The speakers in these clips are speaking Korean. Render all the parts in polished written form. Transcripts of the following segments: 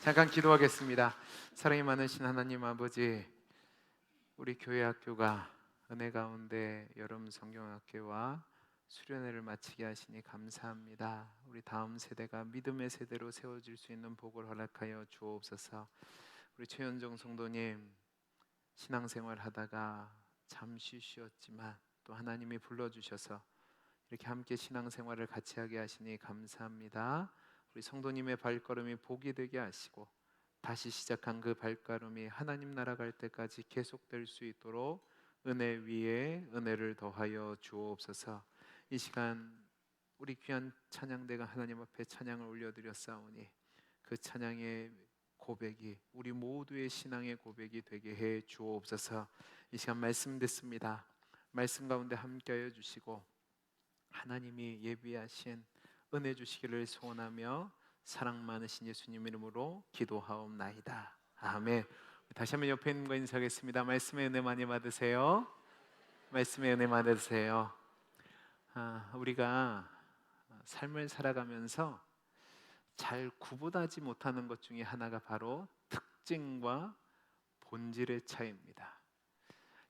잠깐 기도하겠습니다. 사랑이 많으신 하나님 아버지, 우리 교회 학교가 은혜 가운데 여름 성경학교와 수련회를 마치게 하시니 감사합니다. 우리 다음 세대가 믿음의 세대로 세워질 수 있는 복을 허락하여 주옵소서. 우리 최현정 성도님, 신앙생활 하다가 잠시 쉬었지만 또 하나님이 불러주셔서 이렇게 함께 신앙생활을 같이 하게 하시니 감사합니다. 우리 성도님의 발걸음이 복이 되게 하시고 다시 시작한 그 발걸음이 하나님 나라 갈 때까지 계속될 수 있도록 은혜 위에 은혜를 더하여 주옵소서. 이 시간 우리 귀한 찬양대가 하나님 앞에 찬양을 올려드렸사오니 그 찬양의 고백이 우리 모두의 신앙의 고백이 되게 해 주옵소서. 이 시간 말씀 듣습니다. 말씀 가운데 함께하여 주시고 하나님이 예비하신 은혜 주시기를 소원하며 사랑 많으신 예수님 이름으로 기도하옵나이다. 아멘. 다시 한번 옆에 있는 거 인사하겠습니다. 말씀의 은혜 많이 받으세요. 말씀의 은혜 많이 받으세요. 우리가 삶을 살아가면서 잘 구분하지 못하는 것 중에 하나가 바로 특징과 본질의 차이입니다.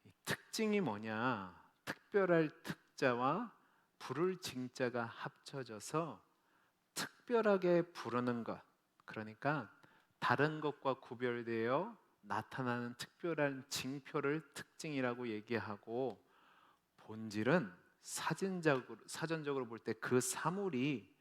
이 특징이 뭐냐? 특별할 특자와 부를 징자가 합쳐져서 특별하게 부르는 것, 그러니까 다른 것과 구별되어 나타나는 특별한 징표를 특징이라고 얘기하고, 본질은 사전적으로 볼 때 그 사물이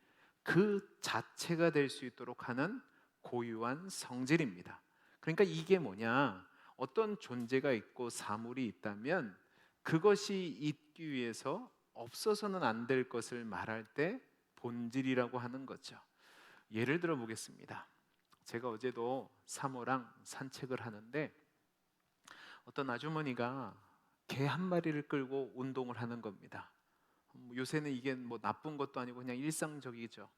그 자체가 될 수 있도록 하는 고유한 성질입니다. 그러니까 이게 뭐냐? 어떤 존재가 있고 사물이 있다면 그것이 있기 위해서 없어서는 안 될 것을 말할 때 본질이라고 하는 거죠. 예를 들어 보겠습니다. 제가 어제도 사모랑 산책을 하는데 어떤 아주머니가 개 한 마리를 끌고 운동을 하는 겁니다. 요새는 이게 뭐 나쁜 것도 아니고 그냥 일상적이죠.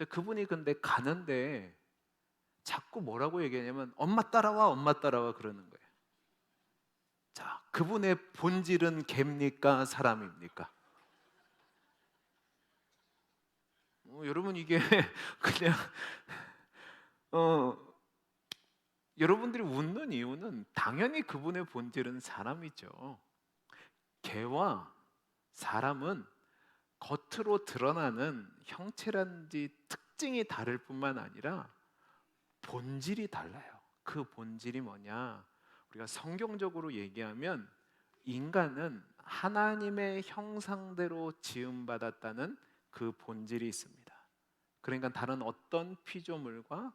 그분이 근데 가는데 자꾸 뭐라고 얘기하냐면 엄마 따라와, 엄마 따라와 그러는 거예요. 자, 그분의 본질은 개입니까? 사람입니까? 여러분 이게 그냥 여러분들이 웃는 이유는 당연히 그분의 본질은 사람이죠. 개와 사람은 겉으로 드러나는 형체란지 특징이 다를 뿐만 아니라 본질이 달라요. 그 본질이 뭐냐? 우리가 성경적으로 얘기하면 인간은 하나님의 형상대로 지음받았다는 그 본질이 있습니다. 그러니까 다른 어떤 피조물과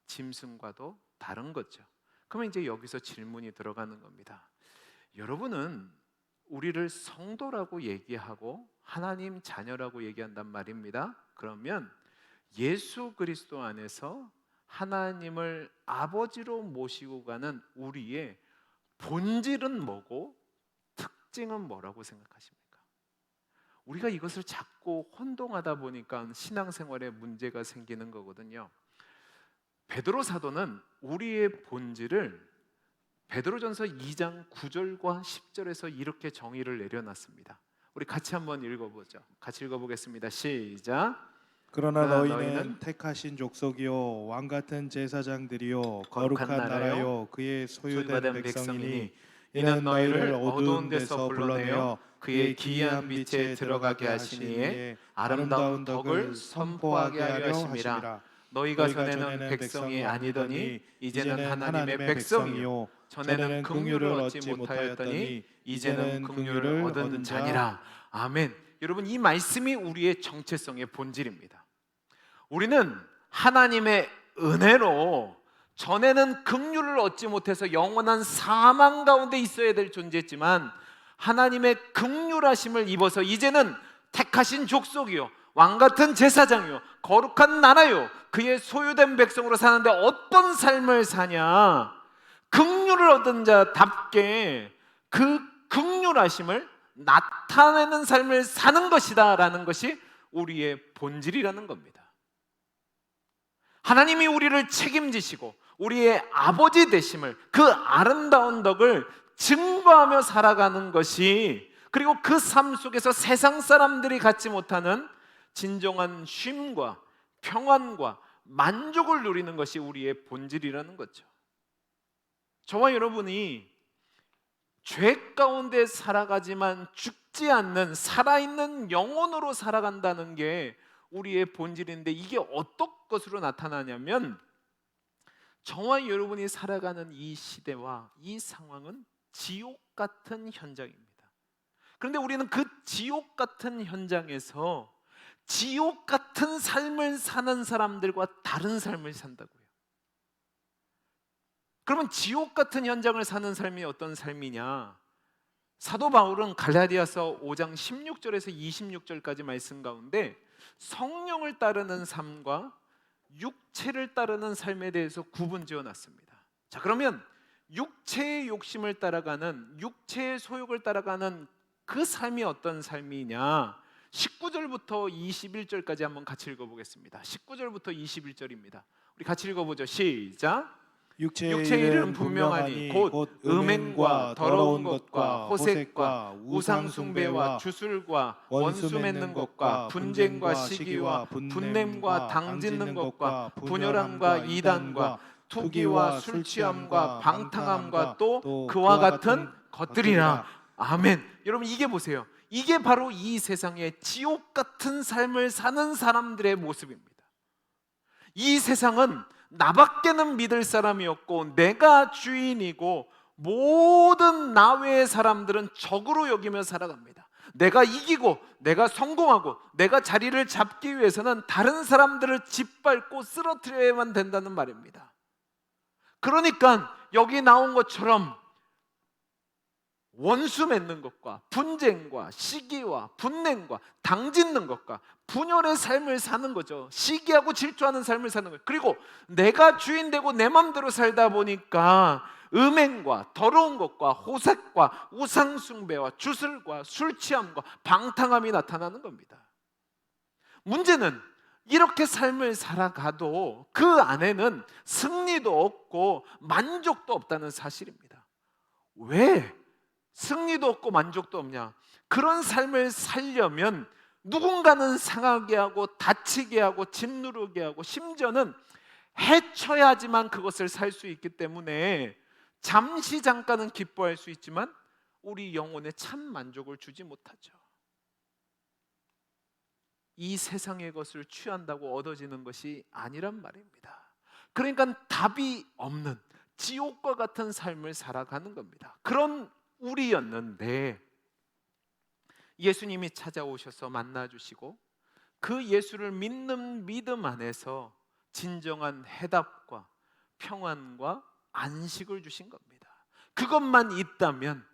짐승과도 다른 거죠. 그러면 이제 여기서 질문이 들어가는 겁니다. 여러분은 우리를 성도라고 얘기하고 하나님 자녀라고 얘기한단 말입니다. 그러면 예수 그리스도 안에서 하나님을 아버지로 모시고 가는 우리의 본질은 뭐고 특징은 뭐라고 생각하십니까? 우리가 이것을 자꾸 혼동하다 보니까 신앙생활에 문제가 생기는 거거든요. 베드로 사도는 우리의 본질을 베드로전서 2장 9절과 10절에서 이렇게 정의를 내려놨습니다. 우리 같이 한번 읽어보죠. 같이 읽어보겠습니다. 시작. 그러나 너희는 택하신 족속이요 왕같은 제사장들이요 거룩한 나라요 그의 소유된 백성이니 이는 너희를 어두운 데서 불러내어 그의 기이한 빛에 들어가게 하시니에 아름다운 덕을 선포하게 하려 하심이라. 너희가 전에는 백성이 아니더니 이제는 하나님의 백성이요 전에는 긍휼을 얻지 못하였더니 이제는 긍휼을 얻은 자니라. 아멘. 여러분, 이 말씀이 우리의 정체성의 본질입니다. 우리는 하나님의 은혜로 전에는 긍휼을 얻지 못해서 영원한 사망 가운데 있어야 될 존재지만 하나님의 긍휼하심을 입어서 이제는 택하신 족속이요 왕같은 제사장이요 거룩한 나라요 그의 소유된 백성으로 사는데 어떤 삶을 사냐? 긍휼을 얻은 자답게 그 긍휼하심을 나타내는 삶을 사는 것이다 라는 것이 우리의 본질이라는 겁니다. 하나님이 우리를 책임지시고 우리의 아버지 되심을, 그 아름다운 덕을 증거하며 살아가는 것이, 그리고 그 삶 속에서 세상 사람들이 갖지 못하는 진정한 쉼과 평안과 만족을 누리는 것이 우리의 본질이라는 거죠. 저와 여러분이 죄 가운데 살아가지만 죽지 않는 살아있는 영혼으로 살아간다는 게 우리의 본질인데, 이게 어떤 것으로 나타나냐면 저와 여러분이 살아가는 이 시대와 이 상황은 지옥 같은 현장입니다. 그런데 우리는 그 지옥 같은 현장에서 지옥 같은 삶을 사는 사람들과 다른 삶을 산다고요. 그러면 지옥 같은 현장을 사는 삶이 어떤 삶이냐? 사도 바울은 갈라디아서 5장 16절에서 26절까지 말씀 가운데 성령을 따르는 삶과 육체를 따르는 삶에 대해서 구분지어 놨습니다. 자, 그러면 육체의 욕심을 따라가는, 육체의 소욕을 따라가는 그 삶이 어떤 삶이냐? 19절부터 21절까지 한번 같이 읽어보겠습니다. 19절부터 21절입니다. 우리 같이 읽어보죠. 시작. 육체의 일은 분명하니 곧 음행과 더러운 것과 호색과 우상숭배와 주술과 원수 맺는 것과 분쟁과 시기와 분냄과 당짓는 것과 분열함과 이단과 투기와 술취함과 방탕함과 또 그와 같은 것들이라. 아멘. 여러분, 이게 보세요. 이게 바로 이 세상의 지옥 같은 삶을 사는 사람들의 모습입니다. 이 세상은 나밖에는 믿을 사람이 없고 내가 주인이고 모든 나 외의 사람들은 적으로 여기며 살아갑니다. 내가 이기고 내가 성공하고 내가 자리를 잡기 위해서는 다른 사람들을 짓밟고 쓰러뜨려야만 된다는 말입니다. 그러니까 여기 나온 것처럼 원수 맺는 것과 분쟁과 시기와 분냄과 당짓는 것과 분열의 삶을 사는 거죠. 시기하고 질투하는 삶을 사는 거예요. 그리고 내가 주인 되고 내 마음대로 살다 보니까 음행과 더러운 것과 호색과 우상숭배와 주술과 술취함과 방탕함이 나타나는 겁니다. 문제는 이렇게 삶을 살아가도 그 안에는 승리도 없고 만족도 없다는 사실입니다. 왜 승리도 없고 만족도 없냐? 그런 삶을 살려면 누군가는 상하게 하고 다치게 하고 짓누르게 하고 심지어는 해쳐야지만 그것을 살 수 있기 때문에 잠시 잠깐은 기뻐할 수 있지만 우리 영혼에 참 만족을 주지 못하죠. 이 세상의 것을 취한다고 얻어지는 것이 아니란 말입니다. 그러니까 답이 없는 지옥과 같은 삶을 살아가는 겁니다. 그런 우리였는데 예수님이 찾아오셔서 만나주시고 그 예수를 믿는 믿음 안에서 진정한 해답과 평안과 안식을 주신 겁니다. 그것만 있다면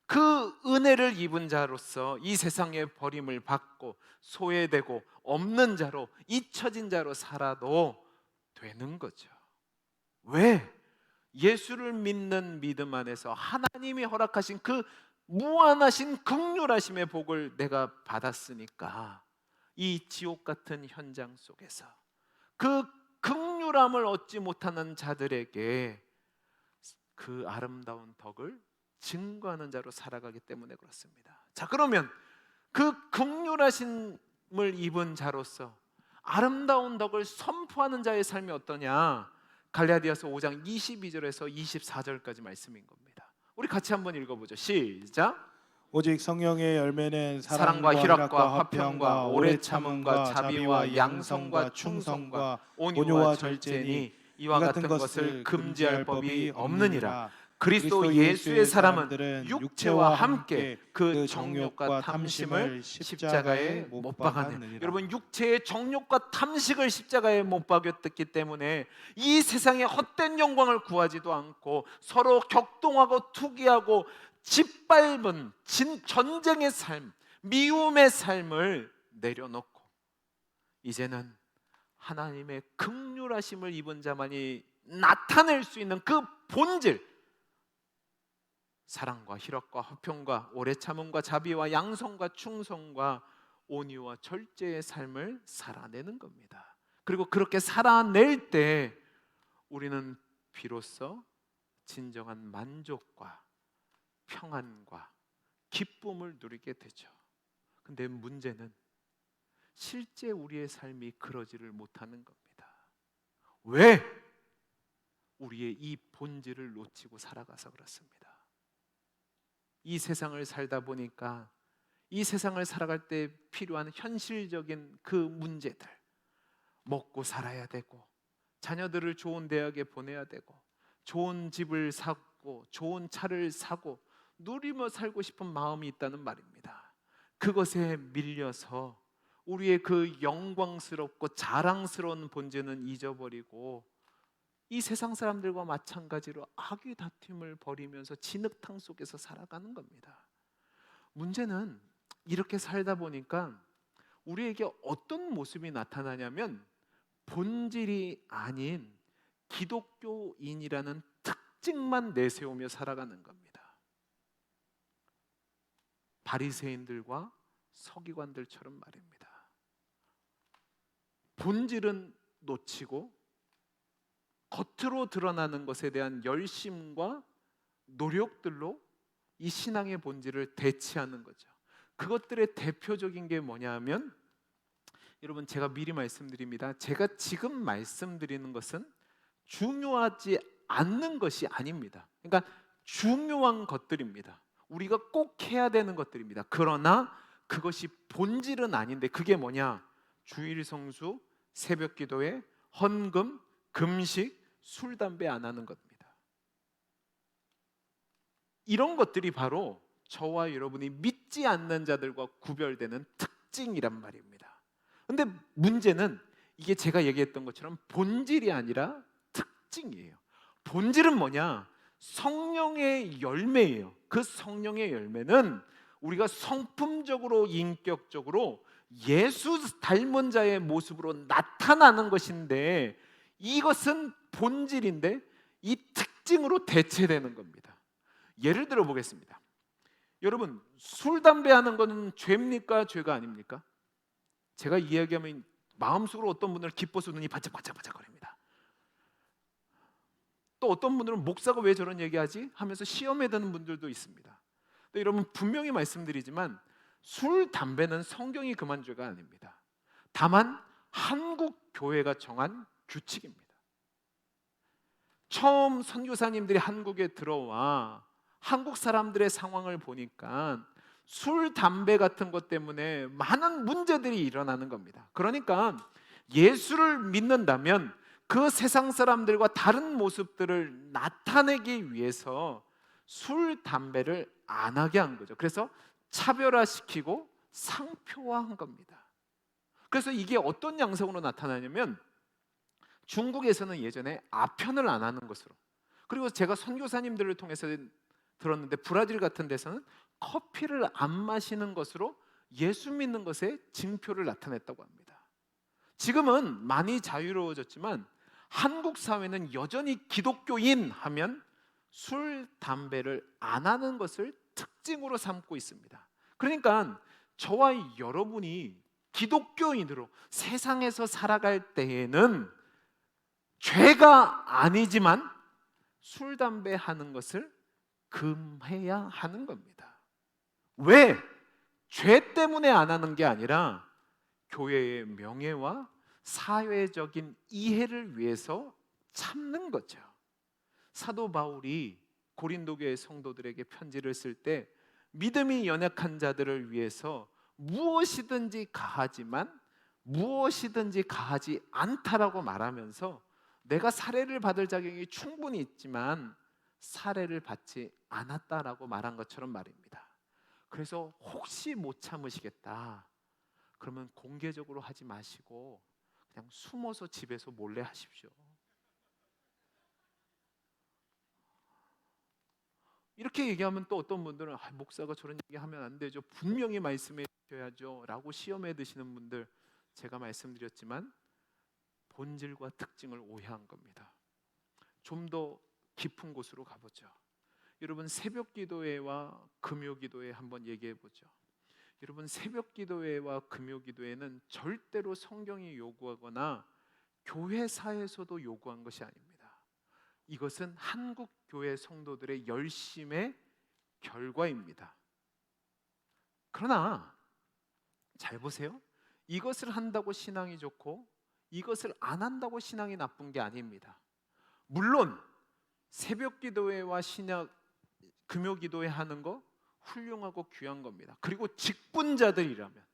그 은혜를 입은 자로서 이 세상의 버림을 받고 소외되고 없는 자로 잊혀진 자로 살아도 되는 거죠. 왜? 예수를 믿는 믿음 안에서 하나님이 허락하신 그 무한하신 긍휼하심의 복을 내가 받았으니까 이 지옥 같은 현장 속에서 그 긍휼함을 얻지 못하는 자들에게 그 아름다운 덕을 증거하는 자로 살아가기 때문에 그렇습니다. 자, 그러면 그 긍휼하심을 입은 자로서 아름다운 덕을 선포하는 자의 삶이 어떠냐? 갈라디아서 5장 22절에서 24절까지 말씀인 겁니다. 우리 같이 한번 읽어보죠. 시작. 오직 성령의 열매는 사랑과 희락과 화평과 오래 참음과 자비와 양성과 충성과 온유와 절제니 이와 같은 것을 금지할 법이 없느니라. 그리스도 예수의 사람은 육체와 함께 그 정욕과 탐심을 십자가에 못 박았네. 여러분, 육체의 정욕과 탐식을 십자가에 못 박였기 때문에 이 세상의 헛된 영광을 구하지도 않고 서로 격동하고 투기하고 짓밟은 전쟁의 삶, 미움의 삶을 내려놓고 이제는 하나님의 긍휼하심을 입은 자만이 나타낼 수 있는 그 본질, 사랑과 희락과 화평과 오래 참음과 자비와 양성과 충성과 온유와 절제의 삶을 살아내는 겁니다. 그리고 그렇게 살아낼 때 우리는 비로소 진정한 만족과 평안과 기쁨을 누리게 되죠. 근데 문제는 실제 우리의 삶이 그러지를 못하는 겁니다. 왜? 우리의 이 본질을 놓치고 살아가서 그렇습니다. 이 세상을 살다 보니까 이 세상을 살아갈 때 필요한 현실적인 그 문제들, 먹고 살아야 되고, 자녀들을 좋은 대학에 보내야 되고, 좋은 집을 사고, 좋은 차를 사고, 누리며 살고 싶은 마음이 있다는 말입니다. 그것에 밀려서 우리의 그 영광스럽고 자랑스러운 본질은 잊어버리고 이 세상 사람들과 마찬가지로 악의 다툼을 벌이면서 진흙탕 속에서 살아가는 겁니다. 문제는 이렇게 살다 보니까 우리에게 어떤 모습이 나타나냐면 본질이 아닌 기독교인이라는 특징만 내세우며 살아가는 겁니다. 바리새인들과 서기관들처럼 말입니다. 본질은 놓치고 겉으로 드러나는 것에 대한 열심과 노력들로 이 신앙의 본질을 대체하는 거죠. 그것들의 대표적인 게 뭐냐 하면, 여러분 제가 미리 말씀드립니다. 제가 지금 말씀드리는 것은 중요하지 않는 것이 아닙니다. 그러니까 중요한 것들입니다. 우리가 꼭 해야 되는 것들입니다. 그러나 그것이 본질은 아닌데, 그게 뭐냐? 주일 성수, 새벽 기도회, 헌금, 금식, 술, 담배 안 하는 겁니다. 이런 것들이 바로 저와 여러분이 믿지 않는 자들과 구별되는 특징이란 말입니다. 근데 문제는 이게 제가 얘기했던 것처럼 본질이 아니라 특징이에요. 본질은 뭐냐? 성령의 열매예요. 그 성령의 열매는 우리가 성품적으로, 인격적으로 예수 닮은 자의 모습으로 나타나는 것인데, 이것은 본질인데 이 특징으로 대체되는 겁니다. 예를 들어 보겠습니다. 여러분, 술, 담배 하는 것은 죄입니까? 죄가 아닙니까? 제가 이야기하면 마음속으로 어떤 분들은 기뻐서 눈이 반짝반짝거립니다. 또 어떤 분들은 목사가 왜 저런 얘기하지? 하면서 시험에 드는 분들도 있습니다. 근데 여러분, 분명히 말씀드리지만 술, 담배는 성경이 금한 죄가 아닙니다. 다만 한국 교회가 정한 규칙입니다. 처음 선교사님들이 한국에 들어와 한국 사람들의 상황을 보니까 술, 담배 같은 것 때문에 많은 문제들이 일어나는 겁니다. 그러니까 예수를 믿는다면 그 세상 사람들과 다른 모습들을 나타내기 위해서 술, 담배를 안 하게 한 거죠. 그래서 차별화시키고 상표화한 겁니다. 그래서 이게 어떤 양상으로 나타나냐면, 중국에서는 예전에 아편을 안 하는 것으로, 그리고 제가 선교사님들을 통해서 들었는데 브라질 같은 데서는 커피를 안 마시는 것으로 예수 믿는 것에 징표를 나타냈다고 합니다. 지금은 많이 자유로워졌지만 한국 사회는 여전히 기독교인 하면 술, 담배를 안 하는 것을 특징으로 삼고 있습니다. 그러니까 저와 여러분이 기독교인으로 세상에서 살아갈 때에는 죄가 아니지만 술, 담배 하는 것을 금해야 하는 겁니다. 왜? 죄 때문에 안 하는 게 아니라 교회의 명예와 사회적인 이해를 위해서 참는 거죠. 사도 바울이 고린도 교회 성도들에게 편지를 쓸 때 믿음이 연약한 자들을 위해서 무엇이든지 가하지만 무엇이든지 가하지 않다라고 말하면서, 내가 살해를 받을 자격이 충분히 있지만 살해를 받지 않았다라고 말한 것처럼 말입니다. 그래서 혹시 못 참으시겠다, 그러면 공개적으로 하지 마시고 그냥 숨어서 집에서 몰래 하십시오. 이렇게 얘기하면 또 어떤 분들은 목사가 저런 얘기하면 안 되죠, 분명히 말씀해 주셔야죠 라고 시험에 드시는 분들, 제가 말씀드렸지만 본질과 특징을 오해한 겁니다. 좀 더 깊은 곳으로 가보죠. 여러분, 새벽 기도회와 금요 기도회 한번 얘기해 보죠. 여러분, 새벽 기도회와 금요 기도회는 절대로 성경이 요구하거나 교회사에서도 요구한 것이 아닙니다. 이것은 한국 교회 성도들의 열심의 결과입니다. 그러나 잘 보세요. 이것을 한다고 신앙이 좋고 이것을 안 한다고 신앙이 나쁜 게 아닙니다. 물론 새벽 기도회와 금요 기도회 하는 거 훌륭하고 귀한 겁니다. 그리고 직분자들이라면,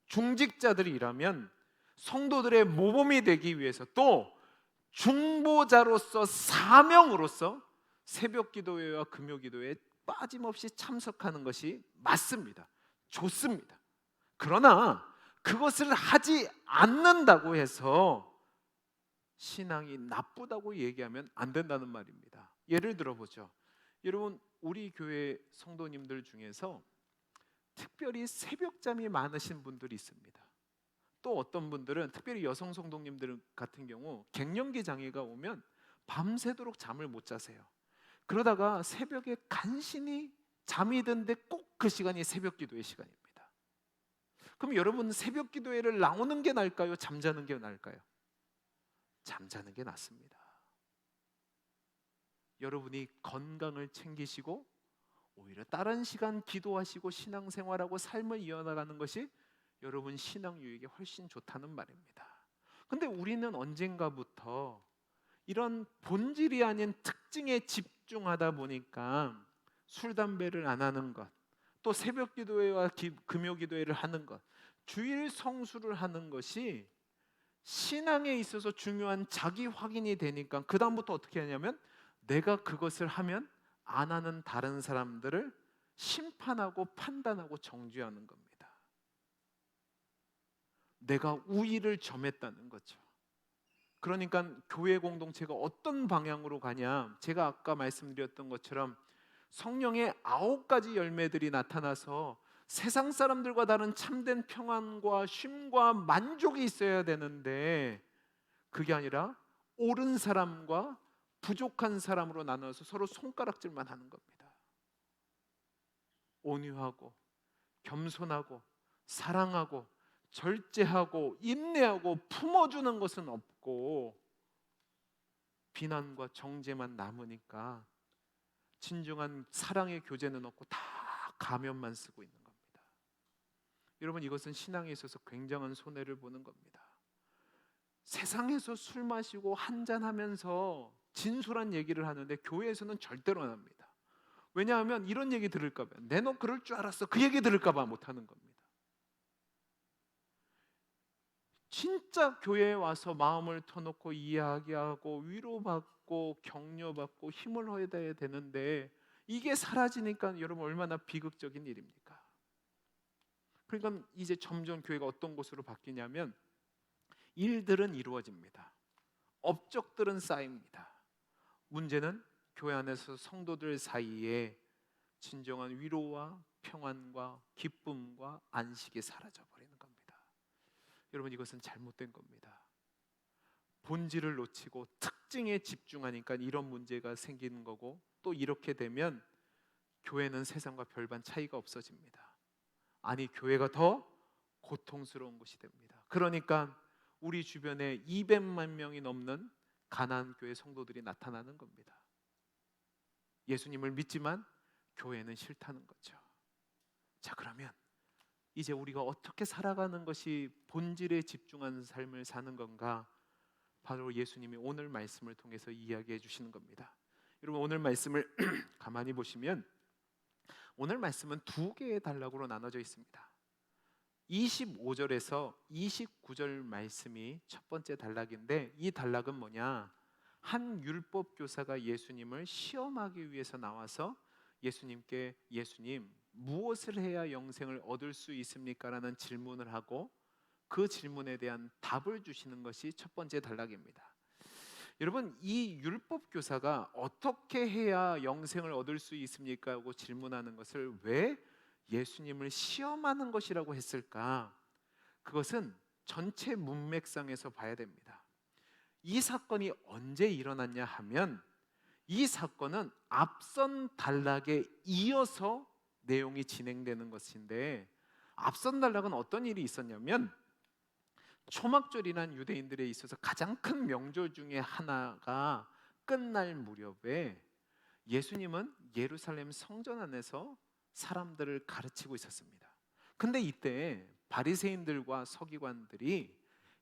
중직자들이라면 성도들의 모범이 되기 위해서, 또 중보자로서 사명으로서 새벽 기도회와 금요 기도회에 빠짐없이 참석하는 것이 맞습니다. 좋습니다. 그러나 그것을 하지 않는다고 해서 신앙이 나쁘다고 얘기하면 안 된다는 말입니다. 예를 들어보죠. 여러분, 우리 교회 성도님들 중에서 특별히 새벽잠이 많으신 분들이 있습니다. 또 어떤 분들은, 특별히 여성 성도님들 같은 경우 갱년기 장애가 오면 밤새도록 잠을 못 자세요. 그러다가 새벽에 간신히 잠이 드는데 꼭 그 시간이 새벽 기도의 시간입니다. 그럼 여러분, 새벽 기도회를 나오는 게 나을까요? 잠자는 게 나을까요? 잠자는 게 낫습니다. 여러분이 건강을 챙기시고 오히려 다른 시간 기도하시고 신앙생활하고 삶을 이어나가는 것이 여러분 신앙 유익에 훨씬 좋다는 말입니다. 근데 우리는 언젠가부터 이런 본질이 아닌 특징에 집중하다 보니까 술, 담배를 안 하는 것, 또 새벽 기도회와 금요 기도회를 하는 것, 주일 성수를 하는 것이 신앙에 있어서 중요한 자기 확인이 되니까 그 다음부터 어떻게 하냐면, 내가 그것을 하면 안 하는 다른 사람들을 심판하고 판단하고 정죄하는 겁니다. 내가 우위를 점했다는 거죠. 그러니까 교회 공동체가 어떤 방향으로 가냐, 제가 아까 말씀드렸던 것처럼 성령의 9가지 열매들이 나타나서 세상 사람들과 다른 참된 평안과 쉼과 만족이 있어야 되는데, 그게 아니라 옳은 사람과 부족한 사람으로 나눠서 서로 손가락질만 하는 겁니다. 온유하고 겸손하고 사랑하고 절제하고 인내하고 품어주는 것은 없고 비난과 정죄만 남으니까 진정한 사랑의 교제는 없고 다 가면만 쓰고 있는 겁니다. 여러분, 이것은 신앙에 있어서 굉장한 손해를 보는 겁니다. 세상에서 술 마시고 한잔하면서 진솔한 얘기를 하는데 교회에서는 절대로 안 합니다. 왜냐하면 이런 얘기 들을까 봐, 내 너 그럴 줄 알았어, 그 얘기 들을까 봐 못하는 겁니다. 진짜 교회에 와서 마음을 터놓고 이야기하고 위로받고 격려받고 힘을 얻어야 되는데 이게 사라지니까 여러분 얼마나 비극적인 일입니까? 그러니까 이제 점점 교회가 어떤 곳으로 바뀌냐면, 일들은 이루어집니다. 업적들은 쌓입니다. 문제는 교회 안에서 성도들 사이에 진정한 위로와 평안과 기쁨과 안식이 사라져버리는 겁니다. 여러분, 이것은 잘못된 겁니다. 본질을 놓치고 특징에 집중하니까 이런 문제가 생기는 거고, 또 이렇게 되면 교회는 세상과 별반 차이가 없어집니다. 아니, 교회가 더 고통스러운 것이 됩니다. 그러니까 우리 주변에 200만 명이 넘는 가나안 교회 성도들이 나타나는 겁니다. 예수님을 믿지만 교회는 싫다는 거죠. 자, 그러면 이제 우리가 어떻게 살아가는 것이 본질에 집중한 삶을 사는 건가? 바로 예수님이 오늘 말씀을 통해서 이야기해 주시는 겁니다. 여러분, 오늘 말씀을 가만히 보시면 오늘 말씀은 두 개의 단락으로 나눠져 있습니다. 25절에서 29절 말씀이 첫 번째 단락인데, 이 단락은 뭐냐? 한 율법 교사가 예수님을 시험하기 위해서 나와서 예수님께, 예수님, 무엇을 해야 영생을 얻을 수 있습니까? 라는 질문을 하고 그 질문에 대한 답을 주시는 것이 첫 번째 단락입니다. 여러분, 이 율법 교사가 어떻게 해야 영생을 얻을 수 있습니까? 하고 질문하는 것을 왜 예수님을 시험하는 것이라고 했을까? 그것은 전체 문맥상에서 봐야 됩니다. 이 사건이 언제 일어났냐 하면, 이 사건은 앞선 단락에 이어서 내용이 진행되는 것인데, 앞선 단락은 어떤 일이 있었냐면, 초막절이란 유대인들에 있어서 가장 큰 명절 중에 하나가 끝날 무렵에 예수님은 예루살렘 성전 안에서 사람들을 가르치고 있었습니다. 근데 이때 바리새인들과 서기관들이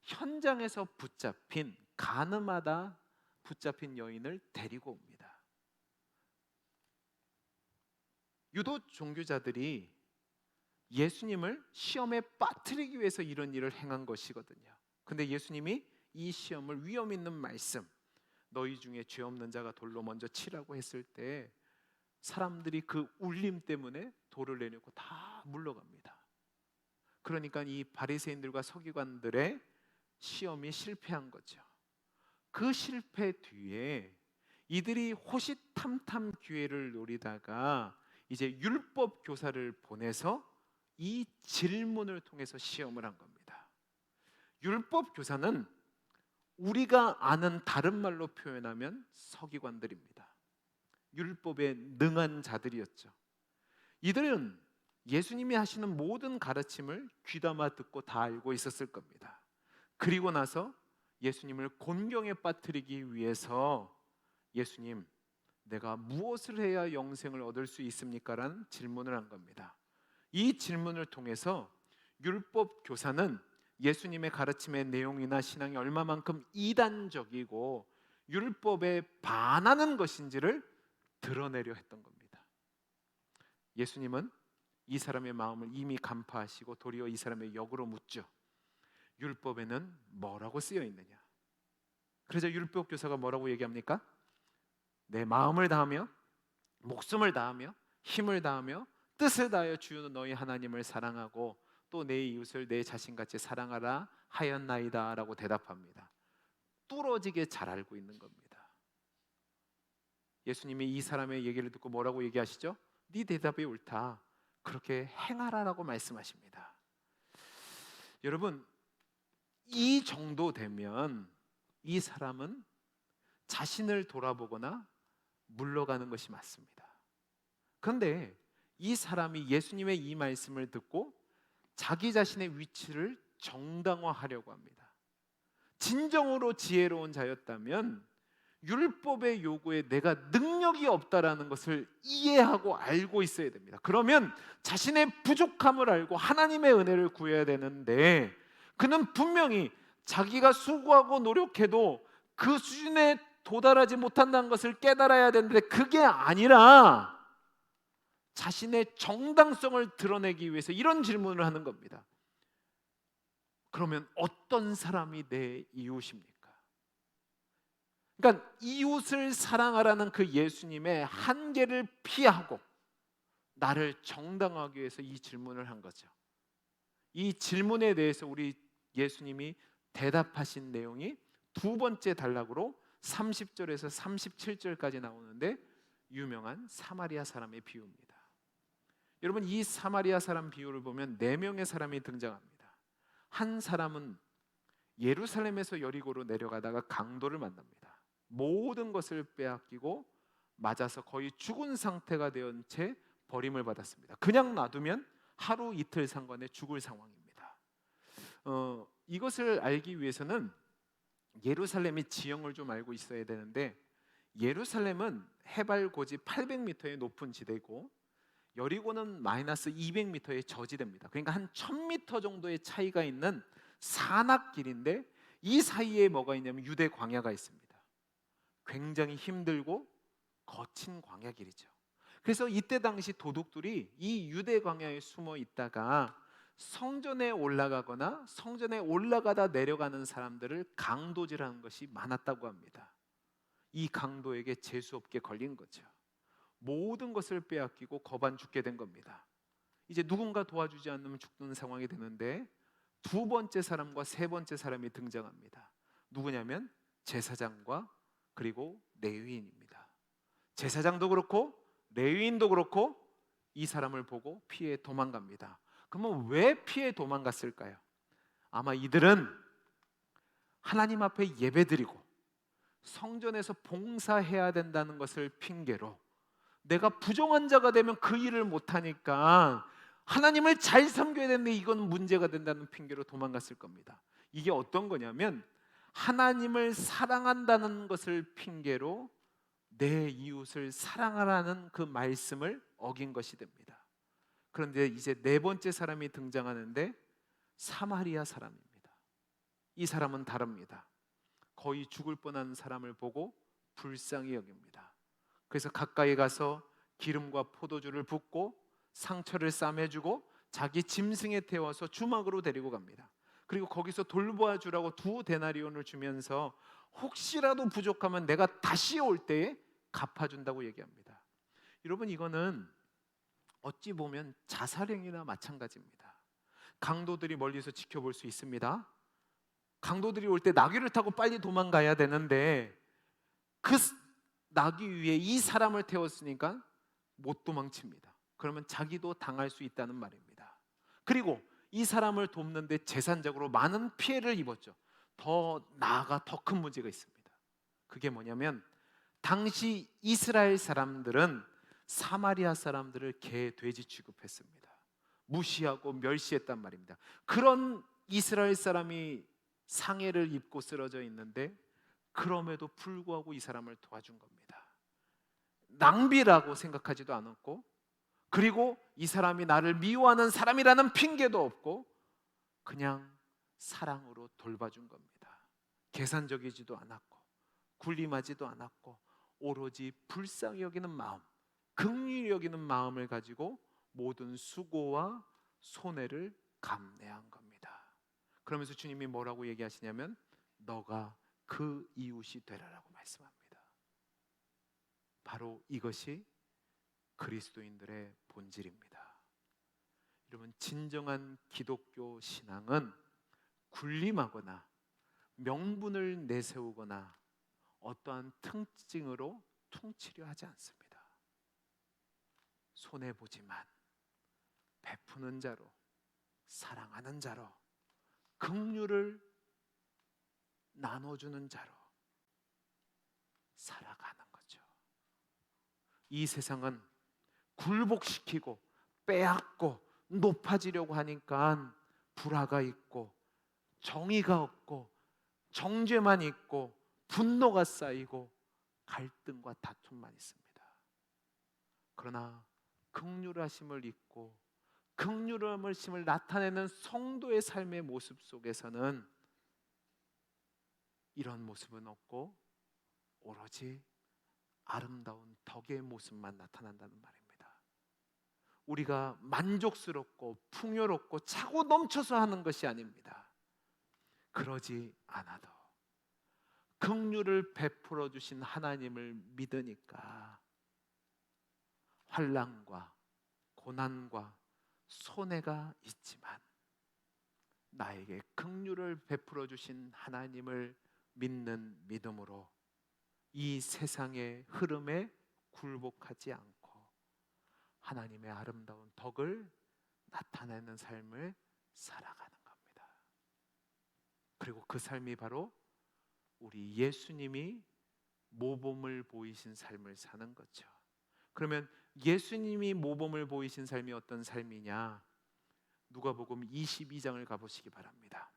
현장에서 붙잡힌, 가늠하다 붙잡힌 여인을 데리고 옵니다. 유도 종교자들이 예수님을 시험에 빠뜨리기 위해서 이런 일을 행한 것이거든요. 근데 예수님이 이 시험을 위험 있는 말씀, 너희 중에 죄 없는 자가 돌로 먼저 치라고 했을 때 사람들이 그 울림 때문에 돌을 내놓고 다 물러갑니다. 그러니까 이 바리새인들과 서기관들의 시험이 실패한 거죠. 그 실패 뒤에 이들이 호시탐탐 기회를 노리다가 이제 율법 교사를 보내서 이 질문을 통해서 시험을 한 겁니다. 율법 교사는 우리가 아는 다른 말로 표현하면 서기관들입니다. 율법에 능한 자들이었죠. 이들은 예수님이 하시는 모든 가르침을 귀담아 듣고 다 알고 있었을 겁니다. 그리고 나서 예수님을 곤경에 빠뜨리기 위해서 예수님, 내가 무엇을 해야 영생을 얻을 수 있습니까? 라는 질문을 한 겁니다. 이 질문을 통해서 율법 교사는 예수님의 가르침의 내용이나 신앙이 얼마만큼 이단적이고 율법에 반하는 것인지를 드러내려 했던 겁니다. 예수님은 이 사람의 마음을 이미 간파하시고 도리어 이 사람의 역으로 묻죠. 율법에는 뭐라고 쓰여 있느냐? 그래서 율법 교사가 뭐라고 얘기합니까? 내 마음을 다하며 목숨을 다하며 힘을 다하며 뜻을 다하여 주 너희 하나님을 사랑하고 또 내 이웃을 내 자신같이 사랑하라 하였나이다 라고 대답합니다. 뚫어지게 잘 알고 있는 겁니다. 예수님이 이 사람의 얘기를 듣고 뭐라고 얘기하시죠? 네 대답이 옳다, 그렇게 행하라라고 말씀하십니다. 여러분, 이 정도 되면 이 사람은 자신을 돌아보거나 물러가는 것이 맞습니다. 그런데 이 사람이 예수님의 이 말씀을 듣고 자기 자신의 위치를 정당화하려고 합니다. 진정으로 지혜로운 자였다면 율법의 요구에 내가 능력이 없다라는 것을 이해하고 알고 있어야 됩니다. 그러면 자신의 부족함을 알고 하나님의 은혜를 구해야 되는데 그는 분명히 자기가 수고하고 노력해도 그 수준에 도달하지 못한다는 것을 깨달아야 되는데 그게 아니라 자신의 정당성을 드러내기 위해서 이런 질문을 하는 겁니다. 그러면 어떤 사람이 내 이웃입니까? 그러니까 이웃을 사랑하라는 그 예수님의 한계를 피하고 나를 정당화하기 위해서 이 질문을 한 거죠. 이 질문에 대해서 우리 예수님이 대답하신 내용이 두 번째 단락으로 30절에서 37절까지 나오는데 유명한 사마리아 사람의 비유입니다. 여러분, 이 사마리아 사람 비유를 보면 4명의 사람이 등장합니다. 한 사람은 예루살렘에서 여리고로 내려가다가 강도를 만납니다. 모든 것을 빼앗기고 맞아서 거의 죽은 상태가 된 채 버림을 받았습니다. 그냥 놔두면 하루 이틀 상관에 죽을 상황입니다. 이것을 알기 위해서는 예루살렘의 지형을 좀 알고 있어야 되는데 예루살렘은 해발 고지 800m의 높은 지대고 여리고는 마이너스 200m의 저지대입니다. 그러니까 한 1000m 정도의 차이가 있는 산악길인데 이 사이에 뭐가 있냐면 유대 광야가 있습니다. 굉장히 힘들고 거친 광야길이죠. 그래서 이때 당시 도둑들이 이 유대 광야에 숨어 있다가 성전에 올라가거나 성전에 올라가다 내려가는 사람들을 강도질하는 것이 많았다고 합니다. 이 강도에게 재수없게 걸린 거죠. 모든 것을 빼앗기고 거반 죽게 된 겁니다. 이제 누군가 도와주지 않으면 죽는 상황이 되는데 두 번째 사람과 세 번째 사람이 등장합니다. 누구냐면 제사장과 그리고 레위인입니다. 제사장도 그렇고 레위인도 그렇고 이 사람을 보고 피해 도망갑니다. 그러면 왜 피해 도망갔을까요? 아마 이들은 하나님 앞에 예배드리고 성전에서 봉사해야 된다는 것을 핑계로 내가 부정한 자가 되면 그 일을 못하니까 하나님을 잘 섬겨야 되는데 이건 문제가 된다는 핑계로 도망갔을 겁니다. 이게 어떤 거냐면 하나님을 사랑한다는 것을 핑계로 내 이웃을 사랑하라는 그 말씀을 어긴 것이 됩니다. 그런데 이제 네 번째 사람이 등장하는데 사마리아 사람입니다. 이 사람은 다릅니다. 거의 죽을 뻔한 사람을 보고 불쌍히 여깁니다. 그래서 가까이 가서 기름과 포도주를 붓고 상처를 싸매주고 자기 짐승에 태워서 주막으로 데리고 갑니다. 그리고 거기서 돌보아 주라고 2데나리온을 주면서 혹시라도 부족하면 내가 다시 올 때에 갚아준다고 얘기합니다. 여러분, 이거는 어찌 보면 자살행위나 마찬가지입니다. 강도들이 멀리서 지켜볼 수 있습니다. 강도들이 올 때 나귀를 타고 빨리 도망가야 되는데 그 나귀 위에 이 사람을 태웠으니까 못 도망칩니다. 그러면 자기도 당할 수 있다는 말입니다. 그리고 이 사람을 돕는데 재산적으로 많은 피해를 입었죠. 더 나아가 더 큰 문제가 있습니다. 그게 뭐냐면 당시 이스라엘 사람들은 사마리아 사람들을 개, 돼지 취급했습니다. 무시하고 멸시했단 말입니다. 그런 이스라엘 사람이 상해를 입고 쓰러져 있는데 그럼에도 불구하고 이 사람을 도와준 겁니다. 낭비라고 생각하지도 않았고, 그리고 이 사람이 나를 미워하는 사람이라는 핑계도 없고 그냥 사랑으로 돌봐준 겁니다. 계산적이지도 않았고 군림하지도 않았고 오로지 불쌍히 여기는 마음, 긍휼히 여기는 마음을 가지고 모든 수고와 손해를 감내한 겁니다. 그러면서 주님이 뭐라고 얘기하시냐면 너가 그 이웃이 되라라고 말씀합니다. 바로 이것이 그리스도인들의 본질입니다. 여러분, 진정한 기독교 신앙은 군림하거나 명분을 내세우거나 어떠한 특징으로 퉁치려 하지 않습니다. 손해보지만 베푸는 자로, 사랑하는 자로, 긍휼을 나눠주는 자로 살아가는 거죠. 이 세상은 굴복시키고 빼앗고 높아지려고 하니까 불화가 있고 정의가 없고 정죄만 있고 분노가 쌓이고 갈등과 다툼만 있습니다. 그러나 긍휼하심을 잊고 긍휼하심을 나타내는 성도의 삶의 모습 속에서는 이런 모습은 없고 오로지 아름다운 덕의 모습만 나타난다는 말입니다. 우리가 만족스럽고 풍요롭고 차고 넘쳐서 하는 것이 아닙니다. 그러지 않아도 긍휼을 베풀어 주신 하나님을 믿으니까 환난과 고난과 손해가 있지만 나에게 긍휼을 베풀어 주신 하나님을 믿는 믿음으로 이 세상의 흐름에 굴복하지 않고 하나님의 아름다운 덕을 나타내는 삶을 살아가는 겁니다. 그리고 그 삶이 바로 우리 예수님이 모범을 보이신 삶을 사는 거죠. 그러면 예수님이 모범을 보이신 삶이 어떤 삶이냐? 누가복음 22장을 가보시기 바랍니다.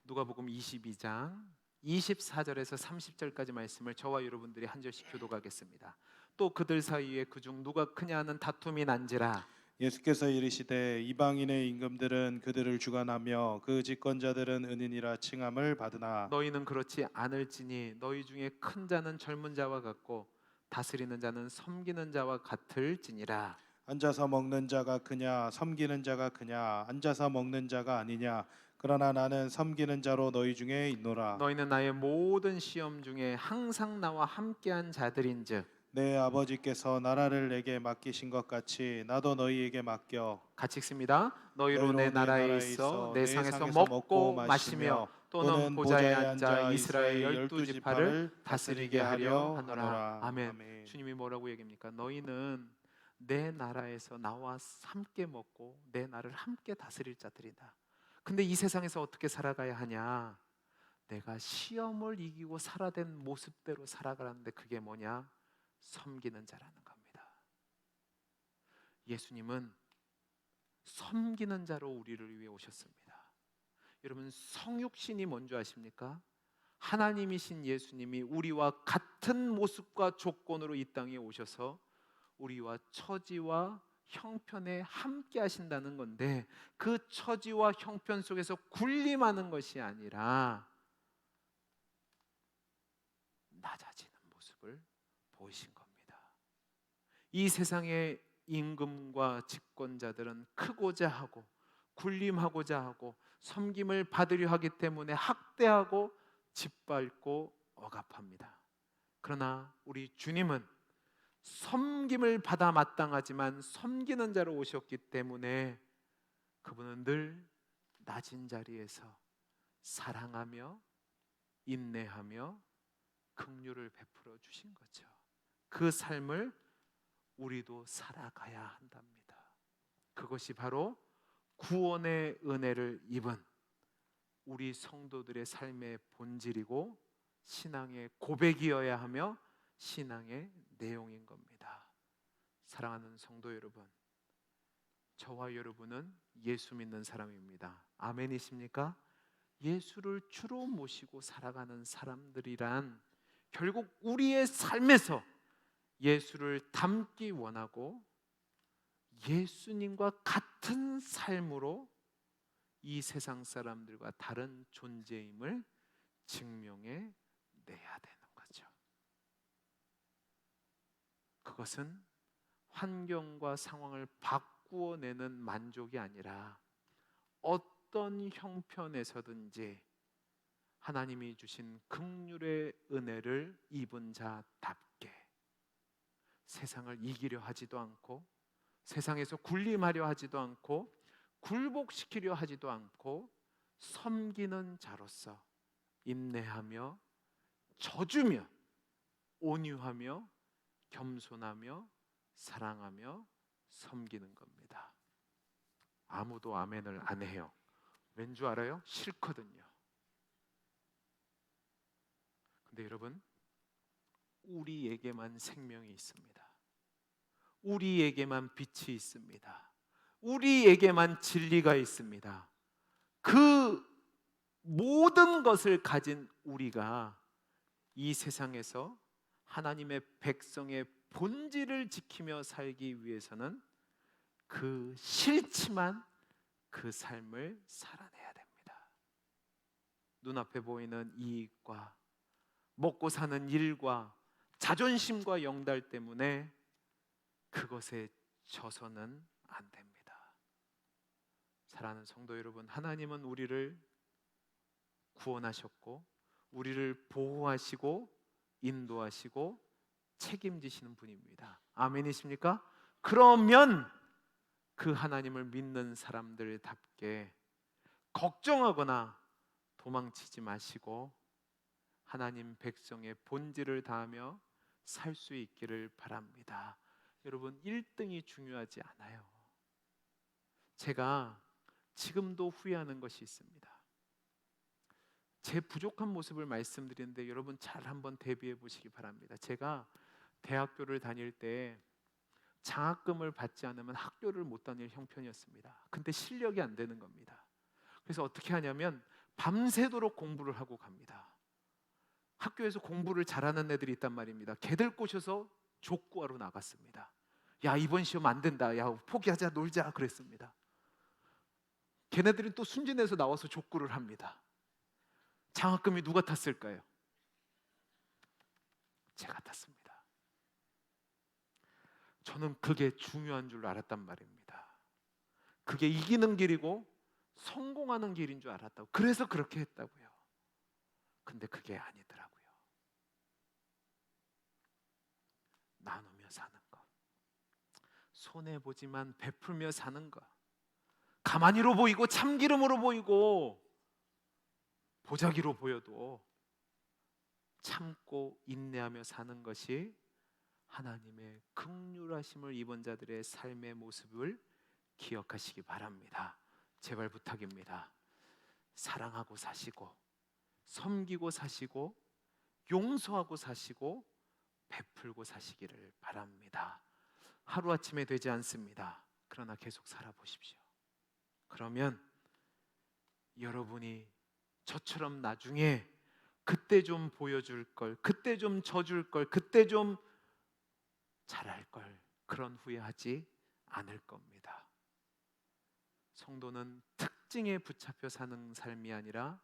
누가복음 22장 24절에서 30절까지 말씀을 저와 여러분들이 한 절씩 교독하겠습니다. 또 그들 사이에 그중 누가 크냐 하는 다툼이 난지라. 예수께서 이르시되 이방인의 임금들은 그들을 주관하며 그 집권자들은 은인이라 칭함을 받으나 너희는 그렇지 않을지니 너희 중에 큰 자는 젊은 자와 같고 다스리는 자는 섬기는 자와 같을지니라. 앉아서 먹는 자가 크냐 섬기는 자가 크냐 앉아서 먹는 자가 아니냐 그러나 나는 섬기는 자로 너희 중에 있노라. 너희는 나의 모든 시험 중에 항상 나와 함께한 자들인즉 내 아버지께서 나라를 내게 맡기신 것 같이 나도 너희에게 맡겨. 같이 읽습니다. 너희로 내 나라에 있어 내 상에서 먹고 마시며 또는 보좌에 앉아 이스라엘 12지파를 다스리게 하려 하노라. 아멘. 주님이 뭐라고 얘기합니까? 너희는 내 나라에서 나와 함께 먹고 내 나라를 함께 다스릴 자들이다. 근데 이 세상에서 어떻게 살아가야 하냐? 내가 시험을 이기고 살아된 모습대로 살아가라는데 그게 뭐냐? 섬기는 자라는 겁니다. 예수님은 섬기는 자로 우리를 위해 오셨습니다. 여러분, 성육신이 뭔지 아십니까? 하나님이신 예수님이 우리와 같은 모습과 조건으로 이 땅에 오셔서 우리와 처지와 형편에 함께 하신다는 건데, 그 처지와 형편 속에서 군림하는 것이 아니라 낮아지는 모습을 보이신 겁니다. 이 세상의 임금과 집권자들은 크고자 하고 군림하고자 하고 섬김을 받으려 하기 때문에 학대하고 짓밟고 억압합니다. 그러나 우리 주님은 섬김을 받아 마땅하지만 섬기는 자로 오셨기 때문에 그분은 늘 낮은 자리에서 사랑하며 인내하며 긍휼을 베풀어 주신 거죠. 그 삶을 우리도 살아가야 한답니다. 그것이 바로 구원의 은혜를 입은 우리 성도들의 삶의 본질이고 신앙의 고백이어야 하며 신앙의 내용인 겁니다. 사랑하는 성도 여러분, 저와 여러분은 예수 믿는 사람입니다. 아멘이십니까? 예수를 주로 모시고 살아가는 사람들이란 결국 우리의 삶에서 예수를 닮기 원하고 예수님과 같은 삶으로 이 세상 사람들과 다른 존재임을 증명해 내야 되는 거죠. 그것은 환경과 상황을 바꾸어내는 만족이 아니라 어떤 형편에서든지 하나님이 주신 긍휼의 은혜를 입은 자답게 세상을 이기려 하지도 않고 세상에서 군림하려 하지도 않고 굴복시키려 하지도 않고 섬기는 자로서 인내하며 져주며 온유하며 겸손하며 사랑하며 섬기는 겁니다. 아무도 아멘을 안 해요. 왠 줄 알아요? 싫거든요. 근데 여러분, 우리에게만 생명이 있습니다. 우리에게만 빛이 있습니다. 우리에게만 진리가 있습니다. 그 모든 것을 가진 우리가 이 세상에서 하나님의 백성의 본질을 지키며 살기 위해서는 그 싫지만 그 삶을 살아내야 됩니다. 눈앞에 보이는 이익과 먹고 사는 일과 자존심과 영달 때문에 그것에 져서는 안 됩니다. 사랑하는 성도 여러분, 하나님은 우리를 구원하셨고 우리를 보호하시고 인도하시고 책임지시는 분입니다. 아멘이십니까? 그러면 그 하나님을 믿는 사람들답게 걱정하거나 도망치지 마시고 하나님 백성의 본질을 다하며 살 수 있기를 바랍니다. 여러분, 1등이 중요하지 않아요. 제가 지금도 후회하는 것이 있습니다. 제 부족한 모습을 말씀드리는데 여러분 잘 한번 대비해 보시기 바랍니다. 제가 대학교를 다닐 때 장학금을 받지 않으면 학교를 못 다닐 형편이었습니다. 근데 실력이 안 되는 겁니다. 그래서 어떻게 하냐면 밤새도록 공부를 하고 갑니다. 학교에서 공부를 잘하는 애들이 있단 말입니다. 걔들 꼬셔서 족구하러 나갔습니다. 야, 이번 시험 안 된다. 야, 포기하자, 놀자 그랬습니다. 걔네들은 또 순진해서 나와서 족구를 합니다. 장학금이 누가 탔을까요? 제가 탔습니다. 저는 그게 중요한 줄 알았단 말입니다. 그게 이기는 길이고 성공하는 길인 줄 알았다고. 그래서 그렇게 했다고요. 근데 그게 아니더라고요. 나누며 사는 것, 손해보지만 베풀며 사는 것, 가만히로 보이고 참기름으로 보이고 보자기로 보여도 참고 인내하며 사는 것이 하나님의 긍휼하심을 입은 자들의 삶의 모습을 기억하시기 바랍니다. 제발 부탁입니다. 사랑하고 사시고 섬기고 사시고 용서하고 사시고 베풀고 사시기를 바랍니다. 하루아침에 되지 않습니다. 그러나 계속 살아보십시오. 그러면 여러분이 저처럼 나중에 그때 좀 보여줄 걸, 그때 좀 져줄 걸, 그때 좀 잘할 걸, 그런 후회하지 않을 겁니다. 성도는 특징에 붙잡혀 사는 삶이 아니라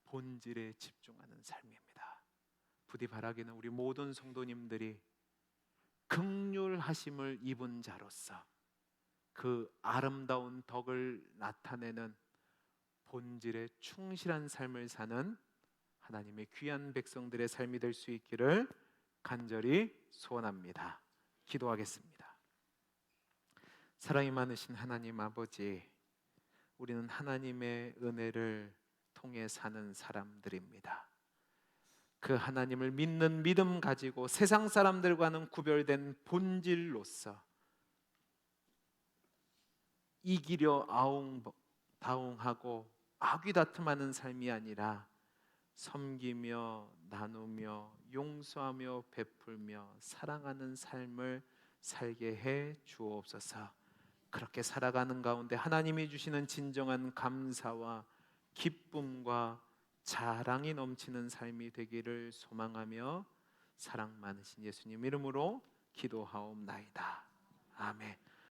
본질에 집중하는 삶입니다. 부디 바라기는 우리 모든 성도님들이 긍휼하심을 입은 자로서 그 아름다운 덕을 나타내는 본질에 충실한 삶을 사는 하나님의 귀한 백성들의 삶이 될 수 있기를 간절히 소원합니다. 기도하겠습니다. 사랑이 많으신 하나님 아버지, 우리는 하나님의 은혜를 통해 사는 사람들입니다. 그 하나님을 믿는 믿음 가지고 세상 사람들과는 구별된 본질로서 이기려 다웅하고 아귀다툼하는 삶이 아니라 섬기며 나누며 용서하며 베풀며 사랑하는 삶을 살게 해 주옵소서. 그렇게 살아가는 가운데 하나님이 주시는 진정한 감사와 기쁨과 자랑이 넘치는 삶이 되기를 소망하며 사랑 많으신 예수님 이름으로 기도하옵나이다.